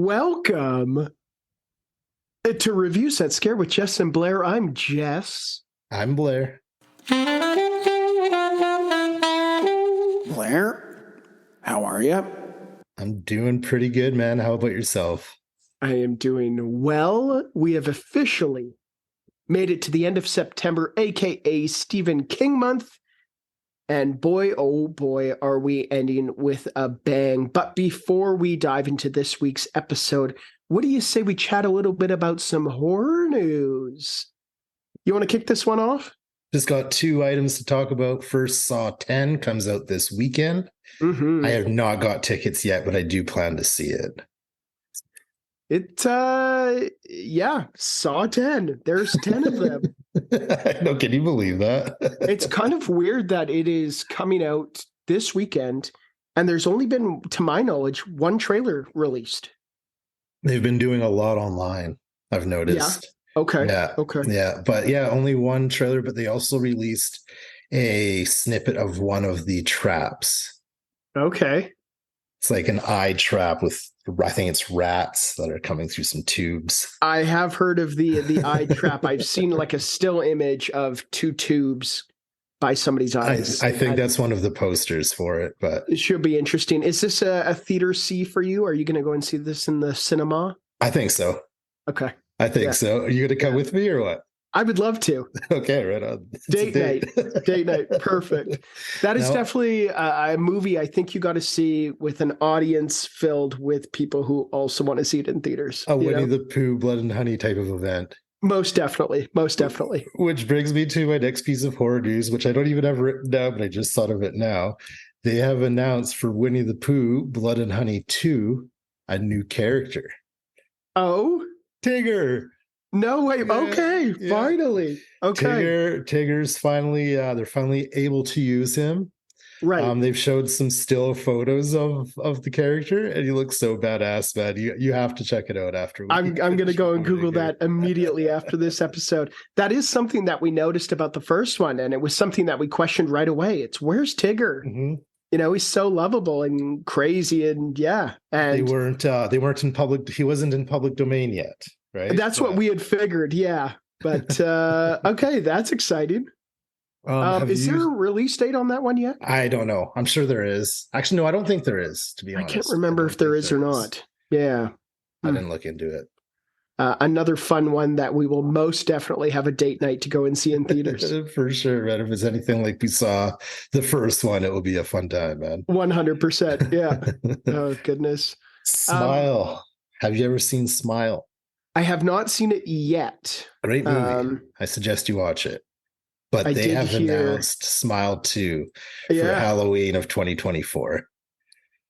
Welcome to Review Set Scare with Jess and Blair. I'm Jess. I'm Blair. Blair, how are you? I'm doing pretty good, man. How about yourself? I am doing well. We have officially made it to the end of September, aka Stephen King month. And boy, oh boy, are we ending with a bang. But before we dive into this week's episode, what do you say we chat a little bit about some horror news? You want to kick this one off? Just got two items to talk about. First, Saw 10 comes out this weekend. I have not got tickets yet, but I do plan to see it. Saw 10. There's 10 of them. No, can you believe that? It's kind of weird that it is coming out this weekend, and there's only been, to my knowledge, one trailer released. They've been doing a lot online, I've noticed. Yeah. Okay. Yeah. Okay. Yeah. But yeah, only one trailer, but they also released a snippet of one of the traps. Okay. It's like an eye trap with, I think it's rats that are coming through some tubes. I have heard of the eye trap. I've seen like a still image of two tubes by somebody's eyes. I think that's one of the posters for it, but it should be interesting. Is this a theater C for you? Are you going to go and see this in the cinema? I think so. Okay. I think so. Are you going to come with me or what? I would love to. Okay, right on. Date night. Perfect. That is definitely a movie I think you got to see with an audience filled with people who also want to see it in theaters. A Winnie the Pooh, Blood and Honey type of event. Most definitely. Which brings me to my next piece of horror news, which I don't even have written down, but I just thought of it now. They have announced for Winnie the Pooh, Blood and Honey 2, a new character. Oh? Tigger. No way. Yeah, okay. Yeah. Finally. Okay. Tigger's finally, they're finally able to use him. Right. They've showed some still photos of the character, and he looks so badass, man. You have to check it out after. I'm going to go and Google that immediately after this episode. That is something that we noticed about the first one, and it was something that we questioned right away. It's where's Tigger? Mm-hmm. You know, he's so lovable and crazy, and yeah. And they weren't in public. He wasn't in public domain yet. Right. That's what we had figured. Yeah. But okay, that's exciting. Is there a release date on that one yet? I don't know. I'm sure there is. Actually, no, I don't think there is, to be honest. I can't remember if there is or not. Yeah. I didn't look into it. Another fun one that we will most definitely have a date night to go and see in theaters. For sure, man. If it's anything like we saw the first one, it will be a fun time, man. 100%. Yeah. Oh, goodness. Smile. Have you ever seen Smile? I have not seen it yet. Great movie. I suggest you watch it. But they have announced Smile 2 for Halloween of 2024.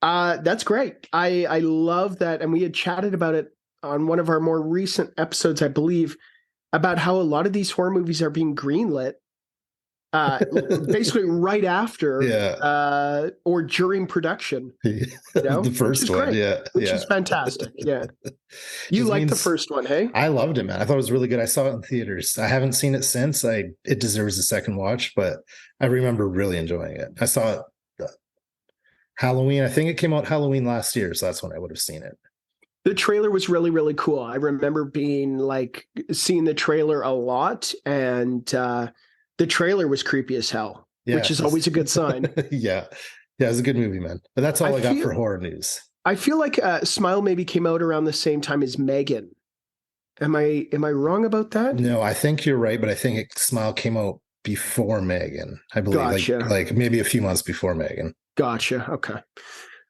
That's great. I love that. And we had chatted about it on one of our more recent episodes, I believe, about how a lot of these horror movies are being greenlit basically right after or during production. You know? The first one, which is fantastic. Yeah. You liked the first one, hey? I loved it, man. I thought it was really good. I saw it in theaters. I haven't seen it since. It deserves a second watch, but I remember really enjoying it. I saw it Halloween. I think it came out Halloween last year, so that's when I would have seen it. The trailer was really, really cool. I remember seeing the trailer a lot, and the trailer was creepy as hell, which is always a good sign. Yeah, it was a good movie, man. But that's all I got for horror news. I feel like Smile maybe came out around the same time as Megan. Am I wrong about that? No, I think you're right, but I think Smile came out before Megan. I believe, gotcha. like maybe a few months before Megan. Gotcha. Okay.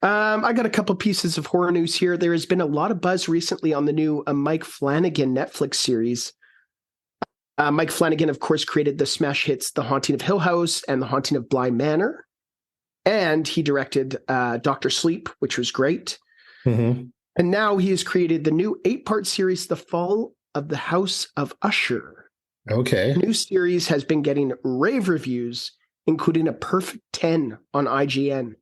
I got a couple pieces of horror news here. There has been a lot of buzz recently on the new Mike Flanagan Netflix series. Mike Flanagan, of course, created the smash hits The Haunting of Hill House and The Haunting of Bly Manor. And he directed Dr. Sleep, which was great. Mm-hmm. And now he has created the new 8-part series, The Fall of the House of Usher. Okay. The new series has been getting rave reviews, including a perfect 10 on IGN.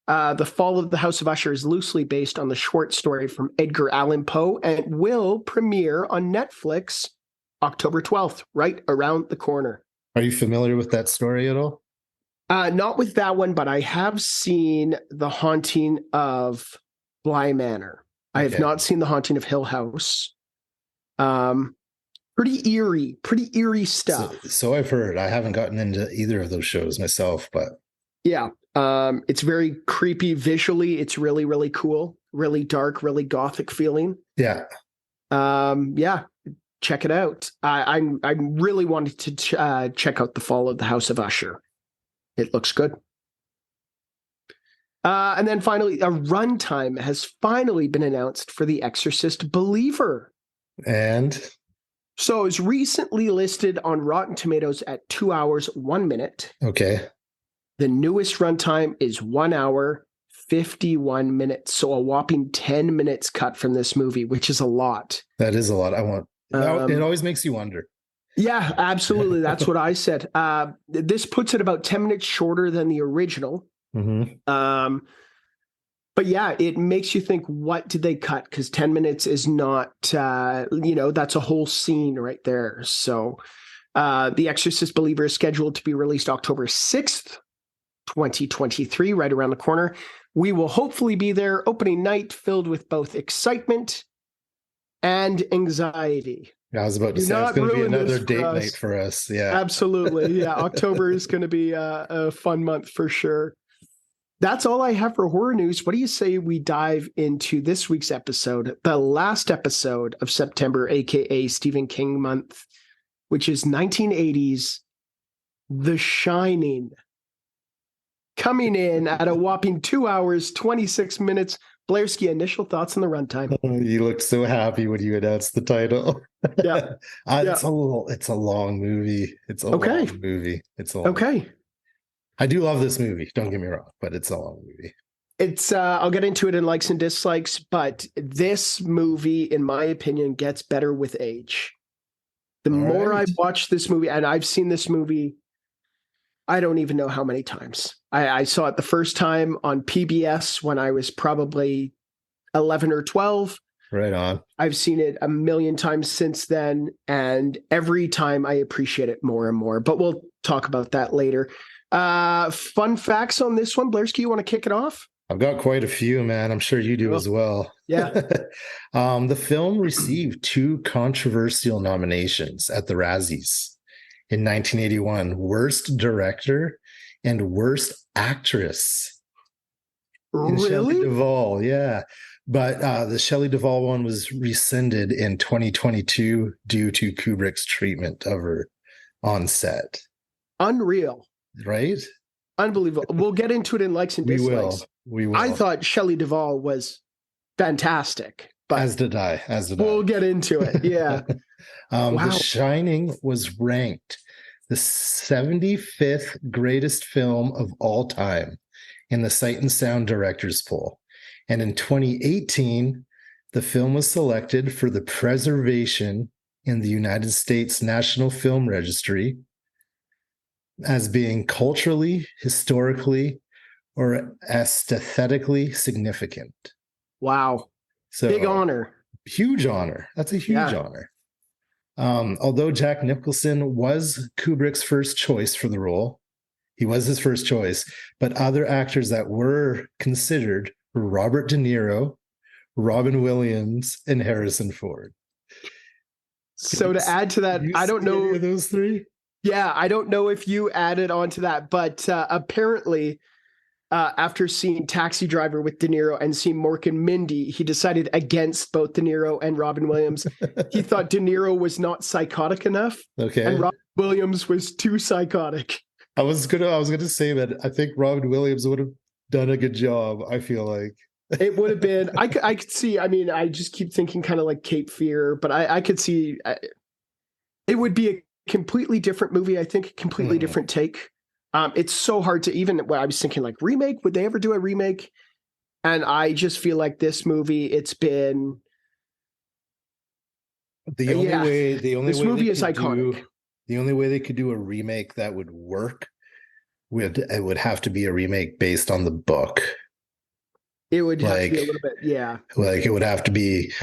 The Fall of the House of Usher is loosely based on the short story from Edgar Allan Poe and will premiere on Netflix October 12th, right around the corner. Are you familiar with that story at all? Not with that one, but I have seen The Haunting of Bly Manor. I have Okay. not seen The Haunting of Hill House. Pretty eerie So, stuff. so I've heard. I haven't gotten into either of those shows myself, but Yeah. It's very creepy visually. It's really, really cool. Really dark, really gothic feeling. yeah. Yeah, check it out. I really wanted to check out The Fall of the House of Usher. It looks good. And then finally, a runtime has finally been announced for The Exorcist Believer. And So it's recently listed on Rotten Tomatoes at 2 hours, 1 minute. okay. The newest runtime is 1 hour, 51 minutes. So a whopping 10 minutes cut from this movie, which is a lot. That is a lot. It always makes you wonder. Yeah, absolutely. That's what I said. This puts it about 10 minutes shorter than the original. Mm-hmm. But yeah, it makes you think, what did they cut? Because 10 minutes is not, that's a whole scene right there. So The Exorcist Believer is scheduled to be released October 6th, 2023, right around the corner. We will hopefully be there opening night filled with both excitement and anxiety. I was about to Do say it's not going to be ruin another this for date us. night for us. Yeah. Absolutely. Yeah. October is going to be a fun month for sure. That's all I have for horror news. What do you say we dive into this week's episode, the last episode of September, aka Stephen King month, which is 1980's The Shining, coming in at a whopping 2 hours, 26 minutes. Blairski, initial thoughts on the runtime? You looked so happy when you announced the title. Yeah. It's a long movie. It's a long movie. It's a long Okay. I do love this movie. Don't get me wrong, but it's a long movie. It's I'll get into it in likes and dislikes, but this movie, in my opinion, gets better with age. The more I watch this movie, and I've seen this movie, I don't even know how many times. I saw it the first time on PBS when I was probably 11 or 12. Right on. I've seen it a million times since then, and every time I appreciate it more and more. But we'll talk about that later. Fun facts on this one. Blairski, you want to kick it off? I've got quite a few, man. I'm sure you do as well. Yeah. The film received 2 controversial nominations at the Razzies in 1981: Worst Director and Worst Actress. Really? Shelley Duvall, yeah. But the Shelley Duvall one was rescinded in 2022 due to Kubrick's treatment of her on set. Unreal. Right? Unbelievable. We'll get into it in likes and dislikes. We will. I thought Shelley Duvall was fantastic. But As did I. We'll get into it. Yeah. Wow. Wow. The Shining was ranked the 75th greatest film of all time in the Sight and Sound Directors Poll. And in 2018, the film was selected for the preservation in the United States National Film Registry as being culturally, historically, or aesthetically significant. Wow. So big honor. Huge honor. That's a huge honor. Although Jack Nicholson was Kubrick's first choice for the role, he was his first choice, but other actors that were considered were Robert De Niro, Robin Williams, and Harrison Ford. So to add to that, I don't know. Any of those 3? Yeah, I don't know if you added on to that, but apparently after seeing Taxi Driver with De Niro and seeing Mork and Mindy, he decided against both De Niro and Robin Williams. He thought De Niro was not psychotic enough. Okay. And Robin Williams was too psychotic. I was gonna say that I think Robin Williams would have done a good job. I feel like it would have been. I could see. I mean, I just keep thinking kind of like Cape Fear, but I could see it would be a completely different movie. I think a completely different take. It's so hard to even. Well, I was thinking like remake. Would they ever do a remake? And I just feel like this movie. It's been the only way. This movie is iconic. The only way they could do a remake that would work it would have to be a remake based on the book. It would have to be a little bit, yeah. Like it would have to be,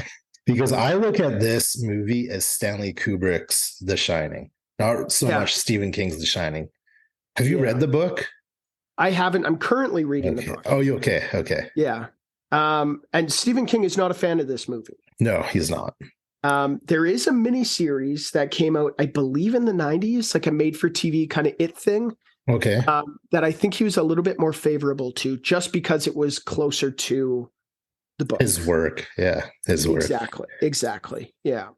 because I look at this movie as Stanley Kubrick's The Shining, not so much Stephen King's The Shining. Have you read the book? I haven't. I'm currently reading the book. Oh, you okay? Okay. Yeah. And Stephen King is not a fan of this movie. No, he's not. There is a miniseries that came out, I believe, in the 90s, like a made-for-TV kind of It thing, Okay. that I think he was a little bit more favorable to, just because it was closer to the book. His work. Yeah, his work. Exactly. Yeah.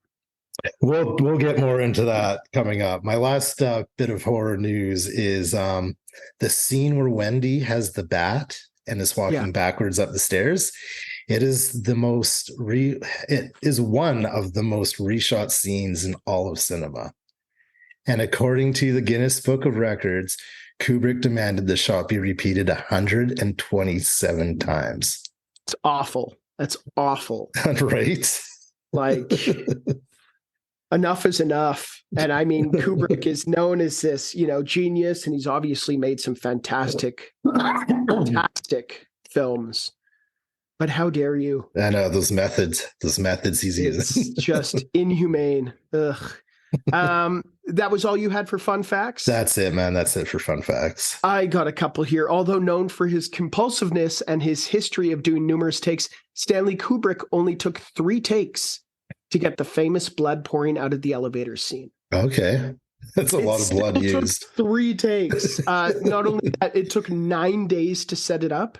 We'll get more into that coming up. My last bit of horror news is the scene where Wendy has the bat and is walking backwards up the stairs. It is it is one of the most reshot scenes in all of cinema. And according to the Guinness Book of Records, Kubrick demanded the shot be repeated 127 times. It's awful. That's awful. Right? Like, enough is enough. And I mean, Kubrick is known as this, genius, and he's obviously made some fantastic films. But how dare you? I know those methods he's using. It's just inhumane. Ugh. That was all you had for fun facts? That's it, man. That's it for fun facts. I got a couple here. Although known for his compulsiveness and his history of doing numerous takes, Stanley Kubrick only took 3 takes to get the famous blood pouring out of the elevator scene. Okay. That's a lot of blood used. 3 takes. Not only that, it took 9 days to set it up.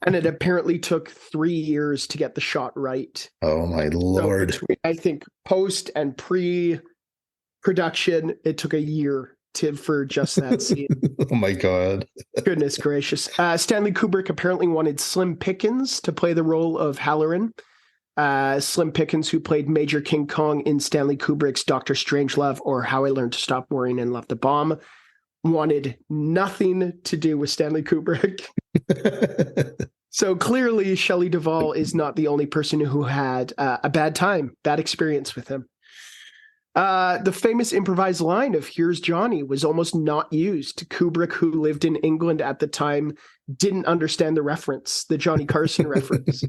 And it apparently took 3 years to get the shot right. Oh my Lord. So between, I think, post and pre-production, it took a year for just that scene. Oh my God. Goodness gracious. Stanley Kubrick apparently wanted Slim Pickens to play the role of Halloran. Slim Pickens, who played Major King Kong in Stanley Kubrick's Dr. Strangelove or How I Learned to Stop Worrying and Love the Bomb, wanted nothing to do with Stanley Kubrick. So clearly, Shelley Duvall is not the only person who had a bad experience with him. The famous improvised line of "Here's Johnny" was almost not used. Kubrick, who lived in England at the time, didn't understand the reference, the Johnny Carson reference.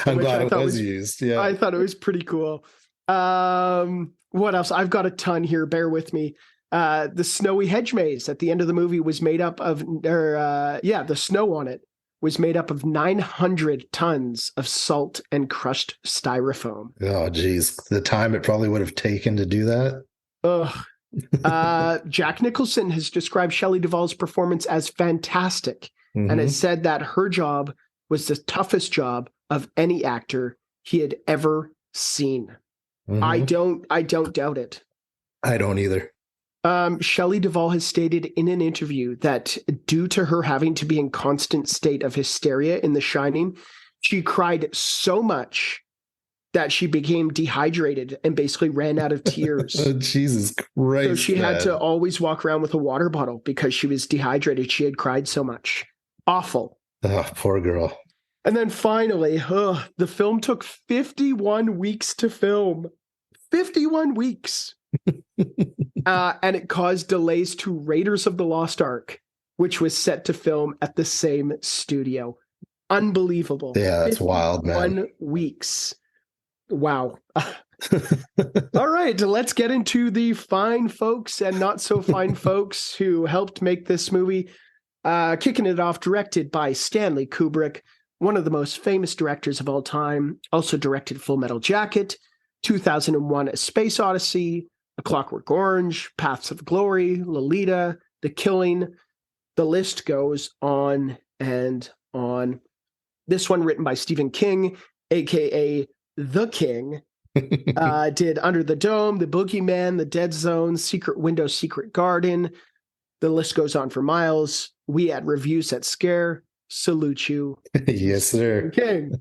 I'm glad it was used. Yeah, I thought it was pretty cool. What else? I've got a ton here. Bear with me. The snowy hedge maze at the end of the movie was made up of, the snow on it was made up of 900 tons of salt and crushed styrofoam. Oh, geez. The time it probably would have taken to do that. Ugh. Jack Nicholson has described Shelley Duvall's performance as fantastic and has said that her job was the toughest job of any actor he had ever seen. I don't doubt it. I don't either. Shelley Duvall has stated in an interview that due to her having to be in constant state of hysteria in The Shining, she cried so much that she became dehydrated and basically ran out of tears. Oh, Jesus Christ. So she had to always walk around with a water bottle because she was dehydrated. She had cried so much. Awful. Oh, poor girl. And then finally, the film took 51 weeks to film. 51 weeks. And it caused delays to Raiders of the Lost Ark, which was set to film at the same studio. Unbelievable. Yeah, that's wild, man. 51 weeks. Wow. All right, let's get into the fine folks and not so fine folks who helped make this movie. Kicking it off, directed by Stanley Kubrick, one of the most famous directors of all time. Also directed Full Metal Jacket, 2001: A Space Odyssey, A Clockwork Orange, Paths of Glory, Lolita, The Killing. The list goes on and on. This one written by Stephen King, a.k.a. The King, did Under the Dome, The Boogeyman, The Dead Zone, Secret Window, Secret Garden. The list goes on for miles. We at Reviews That Scare salute you. Yes, sir. King.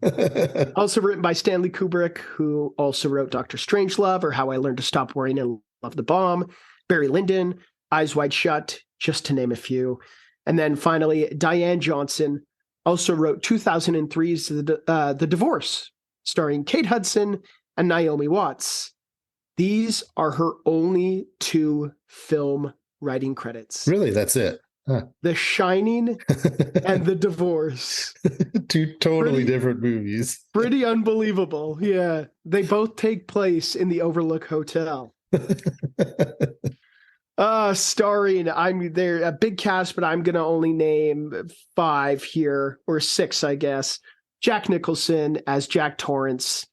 Also written by Stanley Kubrick, who also wrote Dr. Strangelove or How I Learned to Stop Worrying and Love the Bomb. Barry Lyndon, Eyes Wide Shut, just to name a few. And then finally, Diane Johnson also wrote 2003's The Divorce, starring Kate Hudson and Naomi Watts. These are her only 2 film writing credits. Really? That's it? Huh. The Shining and The Divorce. 2 totally different movies. Pretty unbelievable. Yeah. They both take place in the Overlook Hotel. Starring, I'm there, a big cast, but I'm gonna only name 5 here, or 6, I guess. Jack Nicholson as Jack Torrance.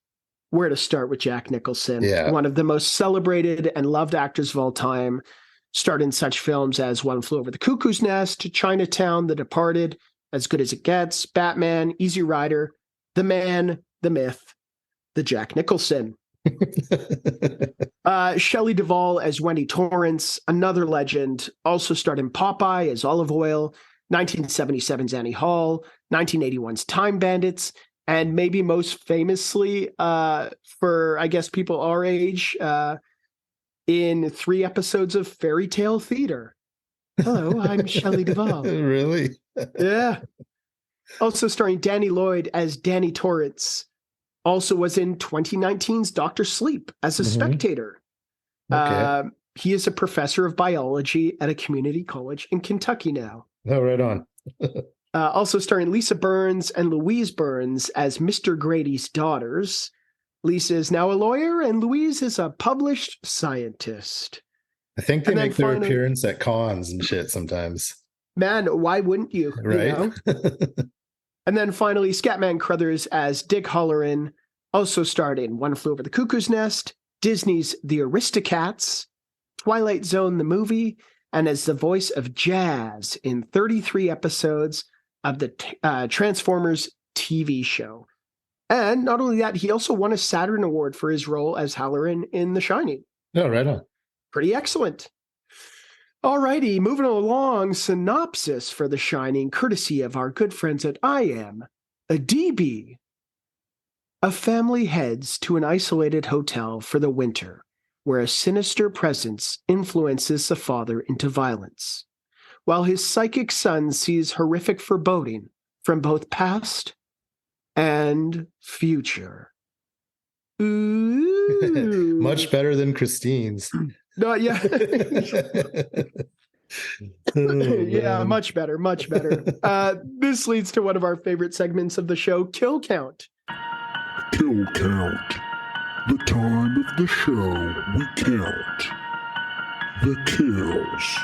Where to start with Jack Nicholson? Yeah. One of the most celebrated and loved actors of all time. Starred in such films as One Flew Over the Cuckoo's Nest, Chinatown, The Departed, As Good as It Gets, Batman, Easy Rider, The Man, The Myth, the Jack Nicholson. Shelley Duvall as Wendy Torrance, another legend, also starred in Popeye as Olive Oil, 1977's Annie Hall, 1981's Time Bandits, and maybe most famously for, I guess, people our age, in 3 episodes of Fairy Tale Theater. Hello, I'm Shelley Duvall. Really? Yeah. Also starring Danny Lloyd as Danny Torrance. Also was in 2019's Dr. Sleep as a spectator. Okay. He is a professor of biology at a community college in Kentucky now. Oh, right on. Also starring Lisa Burns and Louise Burns as Mr. Grady's daughters. Lisa is now a lawyer, and Louise is a published scientist. I think they And then make their finally- appearance at cons and shit sometimes. Man, why wouldn't you? Right? You know? And then finally, Scatman Crothers as Dick Halloran, also starred in One Flew Over the Cuckoo's Nest, Disney's The Aristocats, Twilight Zone the movie, and as the voice of Jazz in 33 episodes of the Transformers TV show. And not only that, he also won a Saturn Award for his role as Halloran in The Shining. No, right on. Pretty excellent. Alrighty, moving along, synopsis for The Shining, courtesy of our good friends at I Am a DB. A family heads to an isolated hotel for the winter, where a sinister presence influences the father into violence, while his psychic son sees horrific foreboding from both past and future. Ooh. Much better than Christine's. No, yeah. Oh, Yeah, man. much better, much better. This leads to one of our favorite segments of the show, Kill Count. Kill count. The time of the show we count the kills.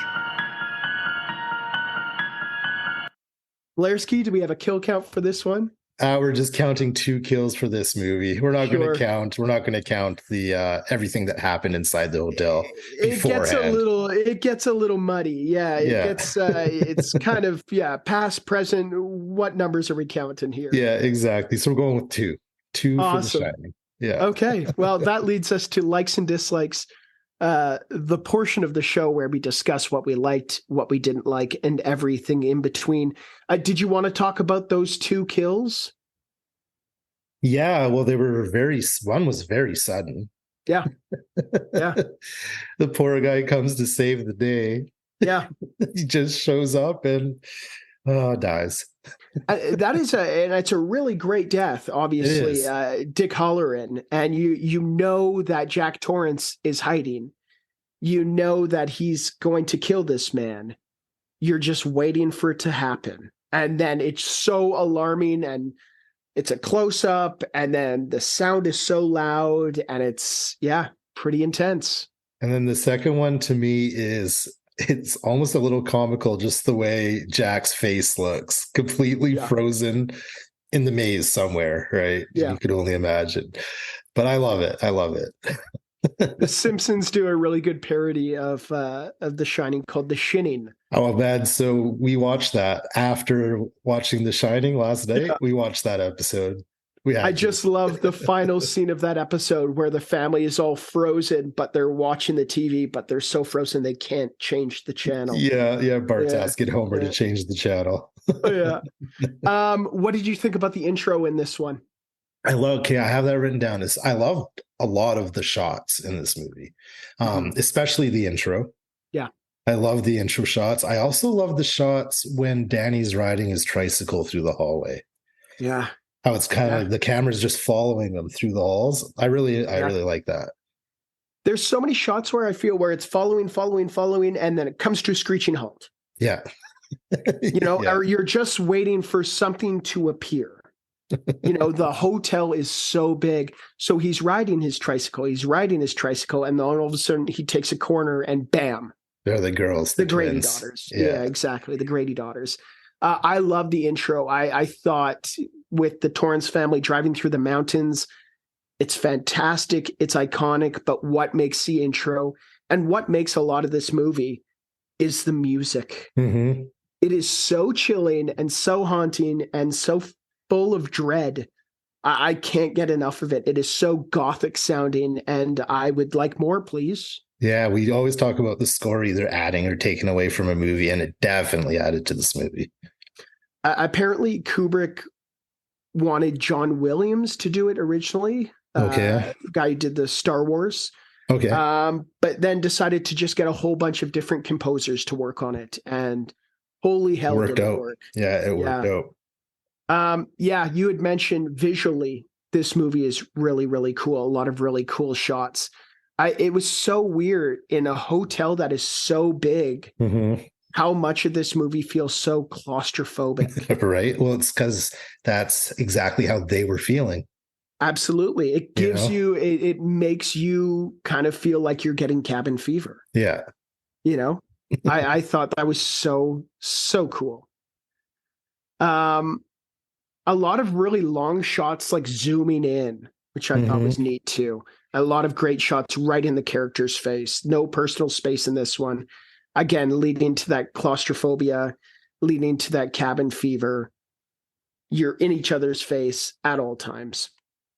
Blairski, do we have a kill count for this one? We're just counting 2 kills for this movie. We're not going Sure. to count. We're not going to count the everything that happened inside the hotel It gets a beforehand. little muddy. Yeah, it's kind of past, present. What numbers are we counting here? Yeah, exactly. So we're going with 2. 2 Awesome. for The Shining. Yeah. Okay. Well, that leads us to likes and dislikes. The portion of the show where we discuss what we liked, what we didn't like, and everything in between. Did you want to talk about those 2 kills? Yeah, well, one was very sudden. Yeah. Yeah. The poor guy comes to save the day. Yeah. He just shows up and dies. And it's a really great death, obviously. Dick Halloran, and you know that Jack Torrance is hiding. You know that he's going to kill this man. You're just waiting for it to happen. And then it's so alarming, and it's a close-up, and then the sound is so loud, and it's pretty intense. And then the second one to me it's almost a little comical, just the way Jack's face looks, completely frozen in the maze somewhere, right? Yeah. You could only imagine. But I love it. The Simpsons do a really good parody of The Shining called The Shinning. Oh, man. So we watched that after watching The Shining last night. Yeah. We watched that episode. I just love the final scene of that episode where the family is all frozen, but they're watching the TV, but they're so frozen they can't change the channel. Yeah. Bart's Yeah. asking Homer to change the channel. Yeah. What did you think about the intro in this one? I have that written down. I loved a lot of the shots in this movie, especially the intro. Yeah. I love the intro shots. I also love the shots when Danny's riding his tricycle through the hallway. Yeah. How it's kind of the camera's just following them through the halls. I really like that. There's so many shots where I feel where it's following, and then it comes to a screeching halt. Yeah. Or you're just waiting for something to appear. The hotel is so big. So he's riding his tricycle, and then all of a sudden he takes a corner and bam, They're the girls, The the Grady twins. daughters. Yeah, exactly. The Grady daughters. I love the intro. I thought with the Torrance family driving through the mountains, it's fantastic. It's iconic. But what makes the intro and what makes a lot of this movie is the music. Mm-hmm. It is so chilling and so haunting and so full of dread. I can't get enough of it. It is so gothic sounding, and I would like more, please. Yeah, we always talk about the score either adding or taking away from a movie, and it definitely added to this movie. Apparently, Kubrick wanted John Williams to do it originally. Okay. Guy who did the Star Wars. Okay. But then decided to just get a whole bunch of different composers to work on it. And holy hell, Worked did it out. work. Yeah, it worked out. Yeah, you had mentioned visually, this movie is really, really cool. A lot of really cool shots. It was so weird in a hotel that is so big, Mm-hmm. how much of this movie feels so claustrophobic. Right? Well, it's because that's exactly how they were feeling. Absolutely. It gives it makes you kind of feel like you're getting cabin fever. Yeah. You know, I thought that was so cool. A lot of really long shots, like zooming in, which I thought was neat too. A lot of great shots right in the character's face. No personal space in this one. Again, leading to that claustrophobia, leading to that cabin fever. You're in each other's face at all times.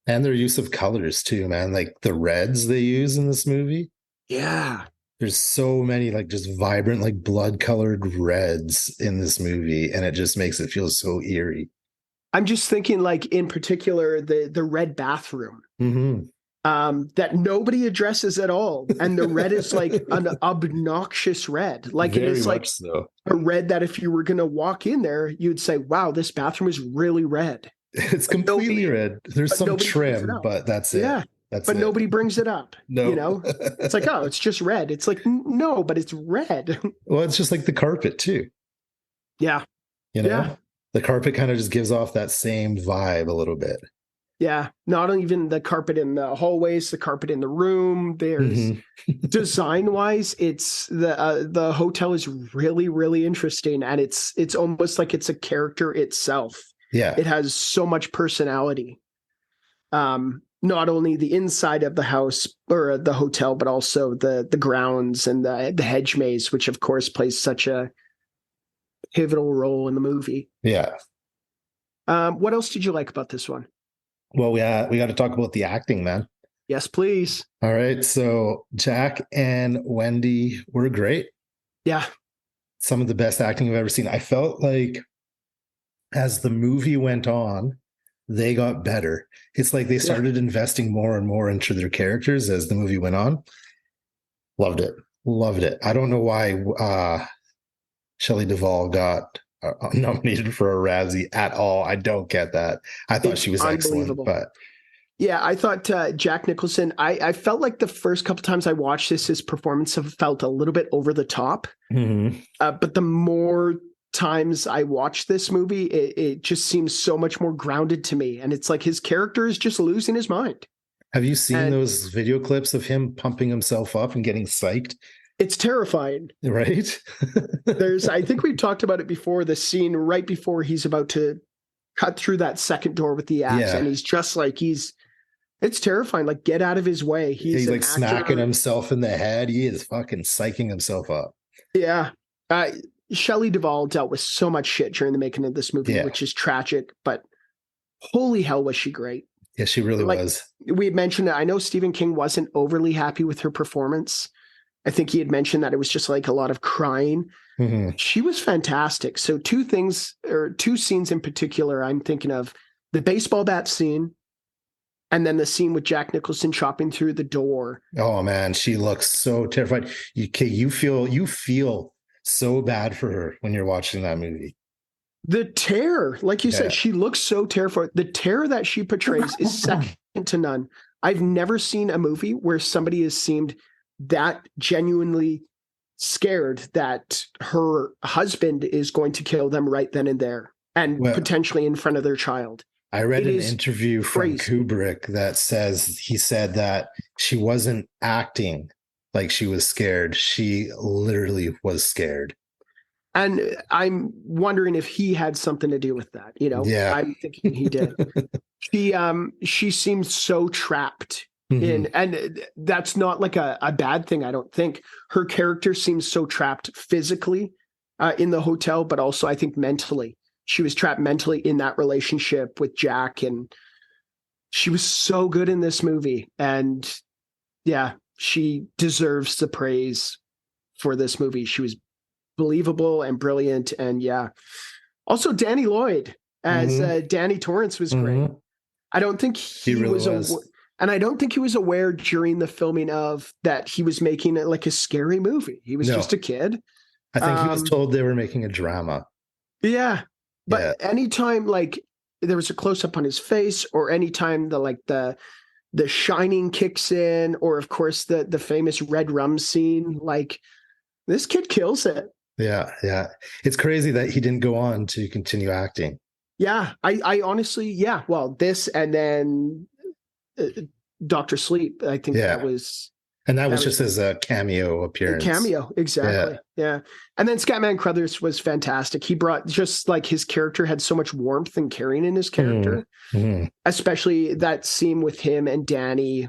And their use of colors too, man. Like the reds they use in this movie. Yeah. There's so many like just vibrant, like blood colored reds in this movie. And it just makes it feel so eerie. I'm just thinking, like, in particular, the red bathroom Mm-hmm. that nobody addresses at all. And the red is like an obnoxious red. Like Very it is like much so. a red that if you were going to walk in there, you'd say, wow, this bathroom is really red. It's But completely red. There's some nobody brings it trim, up. but that's it. Yeah. That's But it. nobody brings it up. No. You know, it's like, oh, it's just red. It's like, no, but it's red. Well, it's just like the carpet too. Yeah. You know, Yeah. the carpet kind of just gives off that same vibe a little bit. Yeah. Not even the carpet in the hallways, the carpet in the room. There's design wise, it's the hotel is really, really interesting. And it's almost like it's a character itself. Yeah. It has so much personality. Not only the inside of the house or the hotel, but also the grounds and the hedge maze, which of course plays such a pivotal role in the movie. Yeah. What else did you like about this one? Well, we got to talk about the acting, man. Yes, please. All right. So Jack and Wendy were great. Yeah. Some of the best acting I've ever seen. I felt like as the movie went on, they got better. It's like they started investing more and more into their characters as the movie went on. Loved it. Loved it. I don't know why Shelley Duvall got nominated for a Razzie at all. I don't get that. I thought she was excellent, but yeah, I thought Jack Nicholson, I felt like the first couple times I watched this, his performance felt a little bit over the top. But the more times I watch this movie, it just seems so much more grounded to me. And it's like his character is just losing his mind. Have you seen those video clips of him pumping himself up and getting psyched? It's terrifying. Right? I think we've talked about it before, the scene right before he's about to cut through that second door with the axe. And he's just like, it's terrifying. Like, get out of his way. He's like smacking himself in the head. He is fucking psyching himself up. Yeah. Shelley Duvall dealt with so much shit during the making of this movie, which is tragic, but holy hell was she great. Yeah, she really was. We had mentioned that I know Stephen King wasn't overly happy with her performance. I think he had mentioned that it was just like a lot of crying. She was fantastic. So two scenes in particular I'm thinking of: the baseball bat scene and then the scene with Jack Nicholson chopping through the door. Oh man, she looks so terrified. You feel so bad for her when you're watching that movie. The terror, like you said, she looks so terrified. The terror that she portrays is second to none. I've never seen a movie where somebody has seemed that genuinely scared that her husband is going to kill them right then and there, and potentially in front of their child. I read an interview from Kubrick that he said that she wasn't acting like she was scared. She literally was scared. And I'm wondering if he had something to do with that. Yeah. I'm thinking he did. She seems so trapped Mhm. in, and that's not like a bad thing. I don't think her character seems so trapped physically in the hotel, but also I think mentally. She was trapped mentally in that relationship with Jack, and she was so good in this movie. And yeah, she deserves the praise for this movie. She was believable and brilliant, and yeah. Also, Danny Lloyd as Mhm. Danny Torrance was great. Mhm. I don't think He he really was was. and I don't think he was aware during the filming of that he was making it like a scary movie. He was just No, a kid. I think he was Um, told they were making a drama. yeah, Yeah. but anytime like there was a close up on his face, or anytime the Shining kicks in, or of course the famous red rum scene, like this kid kills it. Yeah. Yeah. It's crazy that he didn't go on to continue acting. Yeah, I honestly, yeah. Well, this and then uh, Doctor Sleep. I think Yeah. And that that was was just as a cameo a appearance. cameo, Yeah. exactly. Yeah, and then Scatman Crothers was fantastic. He brought just like his character had so much warmth and caring in his Mhm. character, Mhm. especially that scene with him and Danny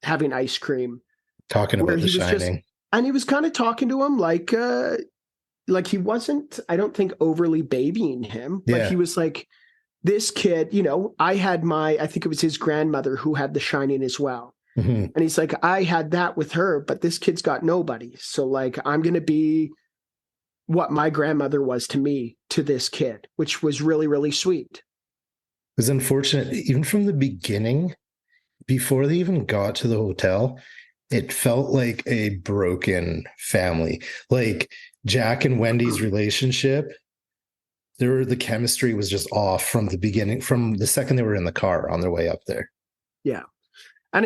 having ice cream, Talking where about The he was just Shining. and he was kind of talking to him like he wasn't, I don't think, overly babying him, but he Yeah. was like, this kid, I think it was his grandmother who had The Shining as well. Mhm. And he's like, I had that with her, but this kid's got nobody. So, like, I'm going to be what my grandmother was to me, to this kid, which was really, really sweet. It was unfortunate, even from the beginning, before they even got to the hotel, it felt like a broken family. Like Jack and Wendy's relationship, the chemistry was just off from the beginning, from the second they were in the car on their way up there. Yeah. And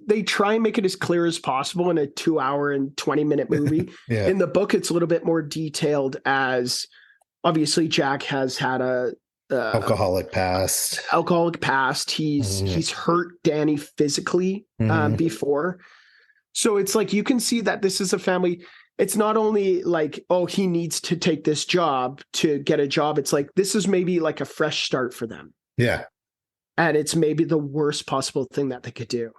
they try and make it as clear as possible in a 2 hour and 20-minute movie. Yeah. In the book, it's a little bit more detailed, as obviously Jack has had a Alcoholic past. alcoholic past. Mhm. He's hurt Danny physically Mhm. before. So it's like you can see that this is a family. It's not only like, oh, he needs to take this job to get a job. It's like this is maybe like a fresh start for them. Yeah. And it's maybe the worst possible thing that they could do.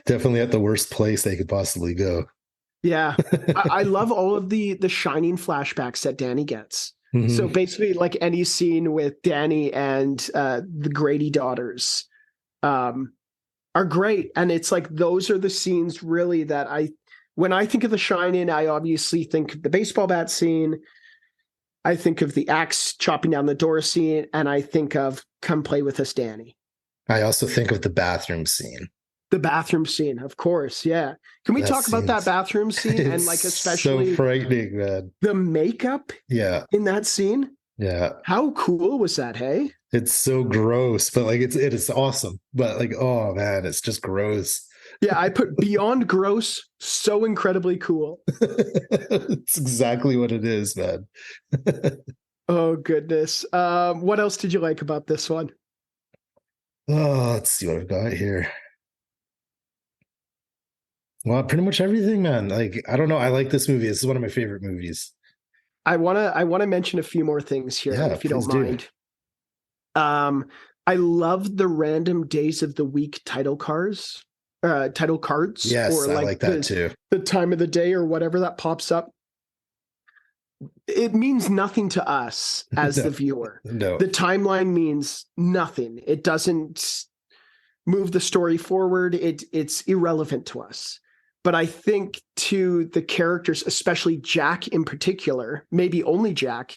Definitely at the worst place they could possibly go. Yeah. I love all of the Shining flashbacks that Danny gets. So Mhm. basically, like any scene with Danny and the Grady daughters um, are great. And it's like those are the scenes really that when I think of The Shining, I obviously think of the baseball bat scene. I think of the axe chopping down the door scene, and I think of Come Play With Us, Danny. I also think of the bathroom scene. The bathroom scene, of course. Yeah. Can we That talk about that scene's bathroom scene and it's like so especially frightening, man. the makeup Yeah. in that scene? Yeah. How cool was that, hey? It's so gross, but like it is awesome. But like, oh man, it's just gross. Yeah, I put beyond gross, so incredibly cool. It's exactly what it is, man. Oh goodness. What else did you like about this one? Oh, let's see what I've got here. Well, pretty much everything, man. Like, I don't know. I like this movie. This is one of my favorite movies. I wanna mention a few more things here, Yeah, if you don't please do. mind. Um, I love the random days of the week title cards, Yes, or I like like that too. the time of the day or whatever that pops up. It means nothing to us as No, the viewer. no. The timeline means nothing. It doesn't move the story forward. It's irrelevant to us. But I think to the characters, especially Jack in particular, maybe only Jack,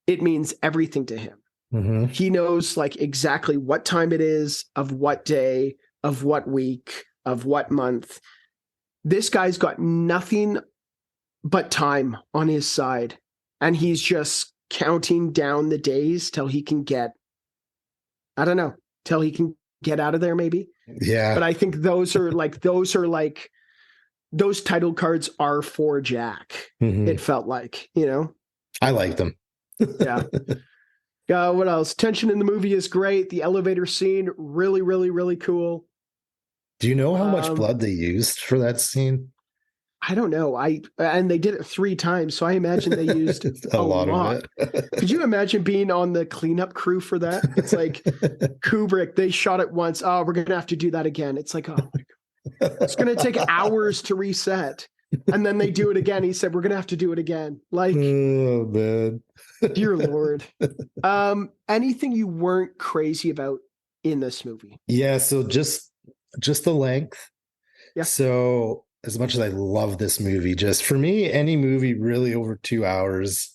it means everything to him. Hmm. He knows like exactly what time it is, of what day, of what week, of what month. This guy's got nothing but time on his side. And he's just counting down the days till he can I don't know, till he can get out of there maybe. But Yeah. I think those title cards are for Jack. Hmm. It felt like. I like them. Yeah. What else? Tension in the movie is great. The elevator scene, really, really, really cool. Do you know how much Um, blood they used for that scene? I don't know. And they did it 3 times, so I imagine they used A a lot of lot. Could you imagine being on the cleanup crew for that? It's like it. Kubrick, they shot it once. Oh, we're gonna have to do that again. It's like, oh, it's gonna take hours to reset. And then they do it again. He said, we're gonna have to do it again. Like, Oh man. dear Lord. Anything you weren't crazy about in this movie? Yeah, so just the length. Yeah. So as much as I love this movie, just for me, any movie really over 2 hours,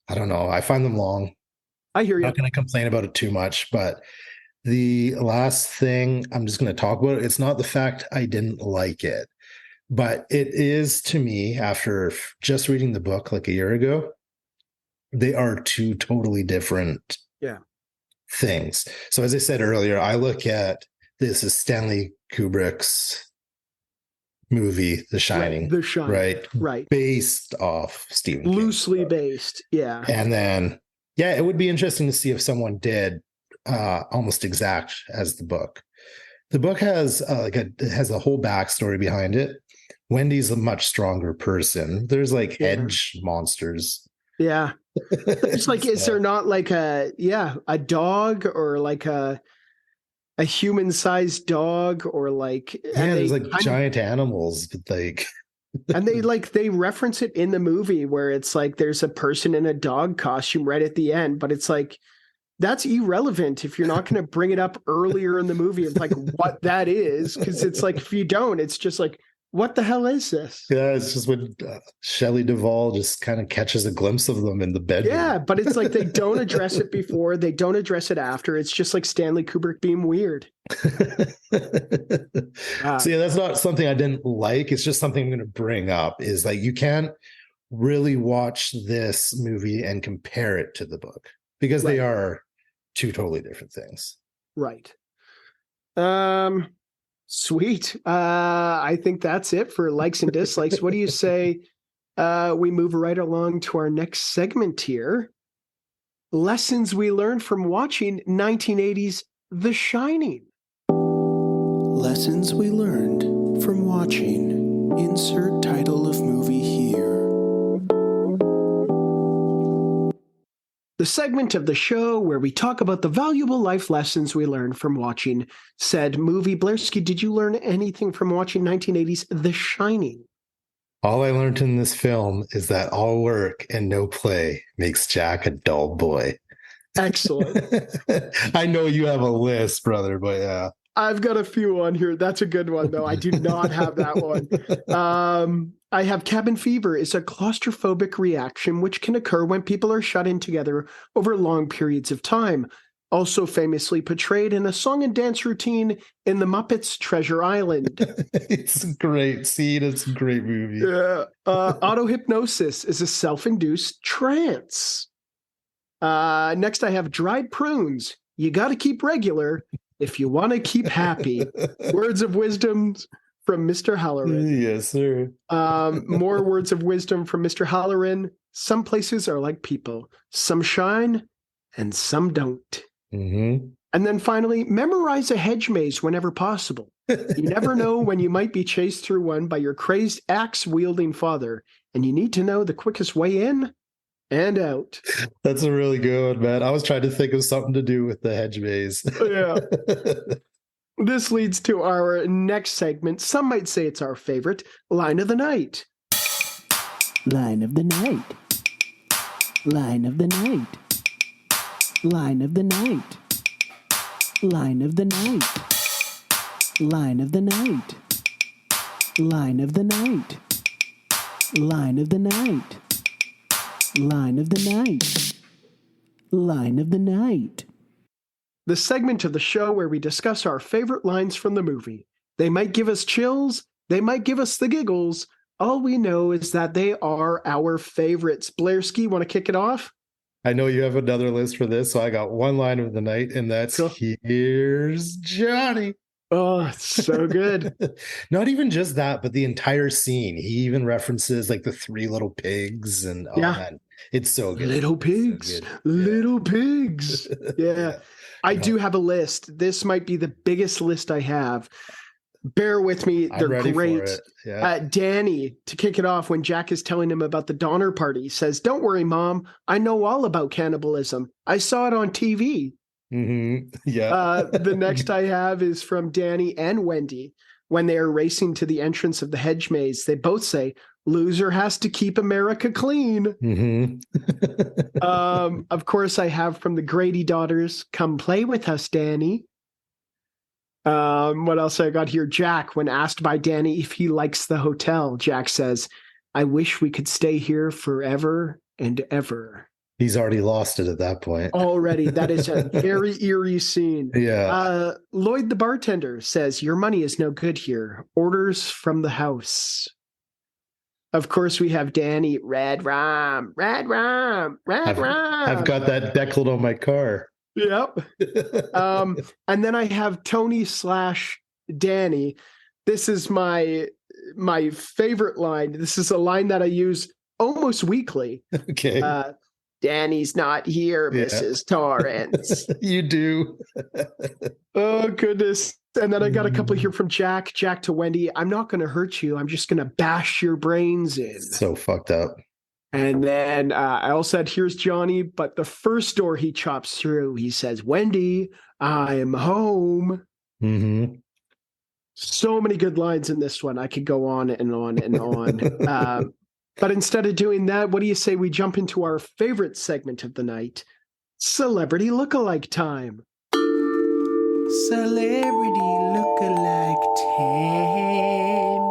I don't know. I find them long. I hear I'm you. not going to complain about it too much, but the last thing I'm just going to talk about, it's not the fact I didn't like it, but it is to me, after just reading the book like a year ago, they are two totally different Yeah. things. So as I said earlier, I look at this as Stanley Kubrick's movie, The Shining, Right. The Shining. right? Right. Based off Stephen King's Loosely book. based. Yeah. And then, yeah, it would be interesting to see if someone did almost exact as the book. The book has it has a whole backstory behind it. Wendy's a much stronger person. There's like Yeah. edge monsters. Yeah. It's like, is there not like a dog or like a human-sized dog or like, Yeah, there's like giant animals, but like and they reference it in the movie where it's like there's a person in a dog costume right at the end, but it's like that's irrelevant if you're not going to bring it up earlier in the movie of like what that is, because it's like if you don't, it's just like, what the hell is this? yeah, it's just when Shelley Duvall just kind of catches a glimpse of them in the bedroom. Yeah, but it's like they don't address it before, they don't address it after. It's just like Stanley Kubrick being weird. So yeah, that's not something I didn't like. It's just something I'm going to bring up is like you can't really watch this movie and compare it to the book because they are two totally different things. Right. Sweet. I think that's it for likes and dislikes. What do you say we move right along to our next segment here? Lessons we learned from watching 1980s The Shining. Lessons we learned from watching. Insert title of movie here. The segment of the show where we talk about the valuable life lessons we learned from watching said movie. Blairski, did you learn anything from watching 1980s The Shining? All I learned in this film is that all work and no play makes Jack a dull boy. Excellent. I know you have a list, brother, but yeah. I've got a few on here. That's a good one, though. I do not have that one. I have cabin fever is a claustrophobic reaction which can occur when people are shut in together over long periods of time. Also famously portrayed in a song and dance routine in The Muppets Treasure Island. It's a great scene. It's a great movie. Yeah. Autohypnosis is a self-induced trance. Next, I have dried prunes. You got to keep regular if you want to keep happy. Words of wisdom from Mr. Halloran. Yes, sir. More words of wisdom from Mr. Halloran. Some places are like people. Some shine and some don't. Mm-hmm. And then finally, memorize a hedge maze whenever possible. You never know when you might be chased through one by your crazed axe-wielding father, and you need to know the quickest way in and out. That's a really good one, man. I was trying to think of something to do with the hedge maze. Yeah. This leads to our next segment. Some might say it's our favorite, Line of the Night. Line of the night. Line of the night. Line of the night. Line of the night. Line of the night. Line of the night. Line of the night. Line of the night. Line of the night. The segment of the show where we discuss our favorite lines from the movie. They might give us chills, they might give us the giggles. All we know is that they are our favorites. Blairski, want to kick it off? I know you have another list for this, so I got one line of the night, and that's Cool. Here's Johnny. Oh, it's so good. Not even just that, but the entire scene. He even references like the 3 little pigs, and oh Yeah. man, it's so good. Little It's so pigs, good. little pigs. Yeah. I Yeah. do have a list. This might be the biggest list I have. Bear with me. They're I'm ready great. for it. Yeah. Danny, to kick it off, when Jack is telling him about the Donner Party, says, "Don't worry, Mom. I know all about cannibalism. I saw it on TV." Yeah. The next I have is from Danny and Wendy. When they are racing to the entrance of the hedge maze, they both say, "Loser has to keep America clean." Of course, I have from the Grady daughters, "Come play with us, Danny." What else I got here? Jack, when asked by Danny if he likes the hotel, Jack says, "I wish we could stay here forever and ever." He's already lost it at that point. Already, that is a very eerie scene. Yeah. Lloyd the bartender says, "Your money is no good here. Orders from the house." Of course, we have Danny, "Red rum, red rum, red rum." I've got that deckled on my car. Yep. And then I have Tony / Danny. This is my favorite line. This is a line that I use almost weekly. Okay. "Danny's not here, Yeah. Mrs. Torrance." You do. Oh, goodness. And then I got a couple here from Jack to Wendy. "I'm not going to hurt you. I'm just going to bash your brains in." So fucked up. And then I also said, "Here's Johnny," but the first door he chops through, he says, "Wendy, I'm home." So many good lines in this one. I could go on and on and on. But instead of doing that, what do you say we jump into our favorite segment of the night, Celebrity Lookalike Time? Celebrity lookalike time.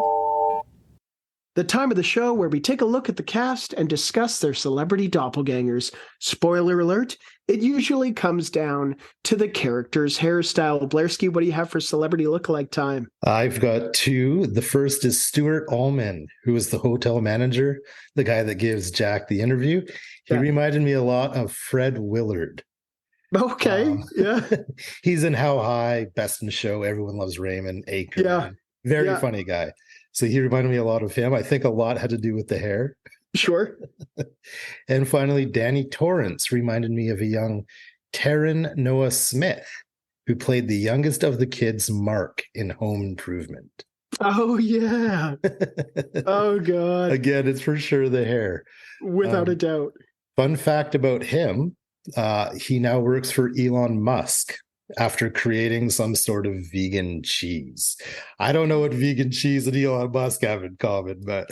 The time of the show where we take a look at the cast and discuss their celebrity doppelgangers. Spoiler alert, it usually comes down to the character's hairstyle. Blairski, what do you have for celebrity lookalike time? I've got two. The first is Stuart Allman, who is the hotel manager, the guy that gives Jack the interview. He Yeah. reminded me a lot of Fred Willard. Okay, yeah. He's in How High, Best in Show, Everyone Loves Raymond, Acre. Yeah. Very Yeah. funny guy. So he reminded me a lot of him. I think a lot had to do with the hair. Sure. And finally, Danny Torrance reminded me of a young Taryn Noah Smith, who played the youngest of the kids, Mark, in Home Improvement. Oh, yeah. Oh, God. Again, it's for sure the hair. Without a doubt. Fun fact about him, he now works for Elon Musk after creating some sort of vegan cheese. I don't know what vegan cheese and Elon Musk have in common, but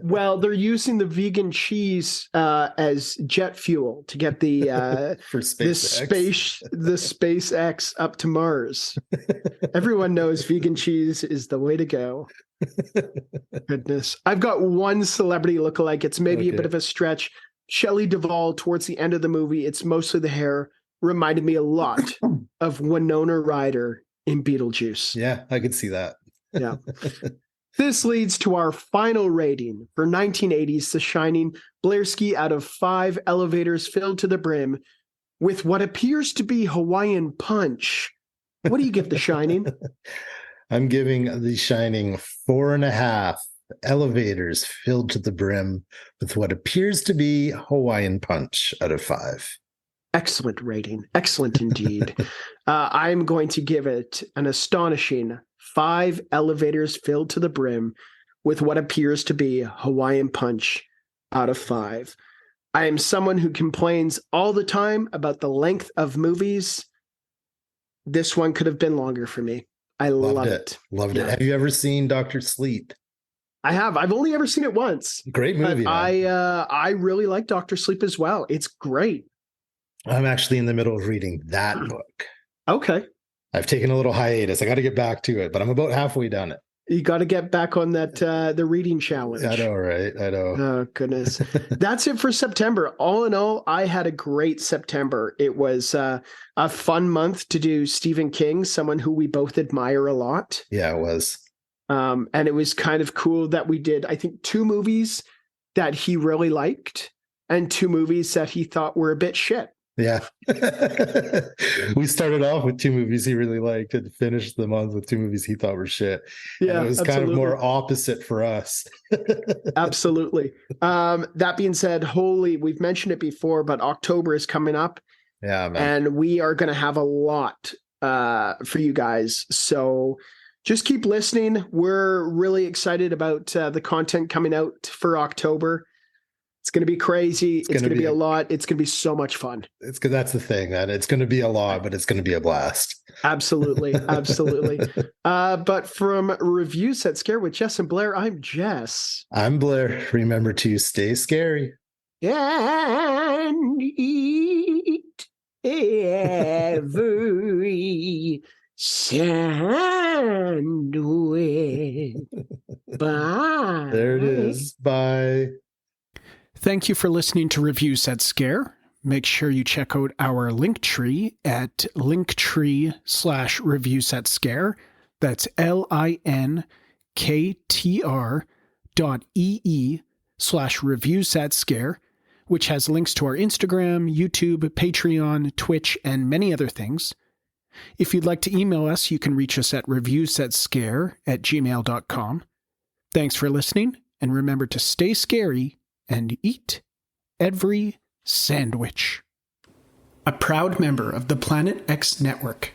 Well, they're using the vegan cheese as jet fuel to get the for SpaceX. the SpaceX up to Mars. Everyone knows vegan cheese is the way to go. Goodness. I've got one celebrity lookalike. It's maybe a bit of a stretch. Shelley Duvall towards the end of the movie. It's mostly the hair. Reminded me a lot of Winona Ryder in Beetlejuice. Yeah, I could see that. Yeah. This leads to our final rating for 1980's The Shining. Blairski, out of 5 elevators filled to the brim with what appears to be Hawaiian punch. What do you give The Shining? I'm giving The Shining 4.5 elevators filled to the brim with what appears to be Hawaiian punch out of 5. Excellent rating. Excellent indeed. I'm going to give it an astonishing 5 elevators filled to the brim with what appears to be Hawaiian punch out of 5. I am someone who complains all the time about the length of movies. This one could have been longer for me. I love it. Loved it. Have you ever seen Dr. Sleep? I have. I've only ever seen it once. Great movie. I really like Dr. Sleep as well. It's great. I'm actually in the middle of reading that book. Okay. I've taken a little hiatus. I got to get back to it, but I'm about halfway done it. You got to get back on that the reading challenge. I know, right? I know. Oh, goodness. That's it for September. All in all, I had a great September. It was a fun month to do Stephen King, someone who we both admire a lot. Yeah, it was. And it was kind of cool that we did, I think, 2 movies that he really liked and 2 movies that he thought were a bit shit. Yeah. We started off with 2 movies he really liked and finished the month with 2 movies he thought were shit. Yeah, and it was kind of more opposite for us. Absolutely. That being said, we've mentioned it before, but October is coming up. Yeah, man. And we are going to have a lot for you guys. So just keep listening. We're really excited about the content coming out for October. It's going to be crazy. It's going to be a lot. It's going to be so much fun. It's good. That's the thing, man. It's going to be a lot, but it's going to be a blast. Absolutely. Absolutely. But from Review Set Scare with Jess and Blair, I'm Jess. I'm Blair. Remember to stay scary. And eat every sandwich. Bye. There it is. Bye. Thank you for listening to Review Set Scare. Make sure you check out our Linktree at linktree/Review Set Scare. That's linktr.ee/Review Set Scare, which has links to our Instagram, YouTube, Patreon, Twitch, and many other things. If you'd like to email us, you can reach us at reviewsetscare@gmail.com. Thanks for listening, and remember to stay scary and eat every sandwich. A proud member of the Planet X Network.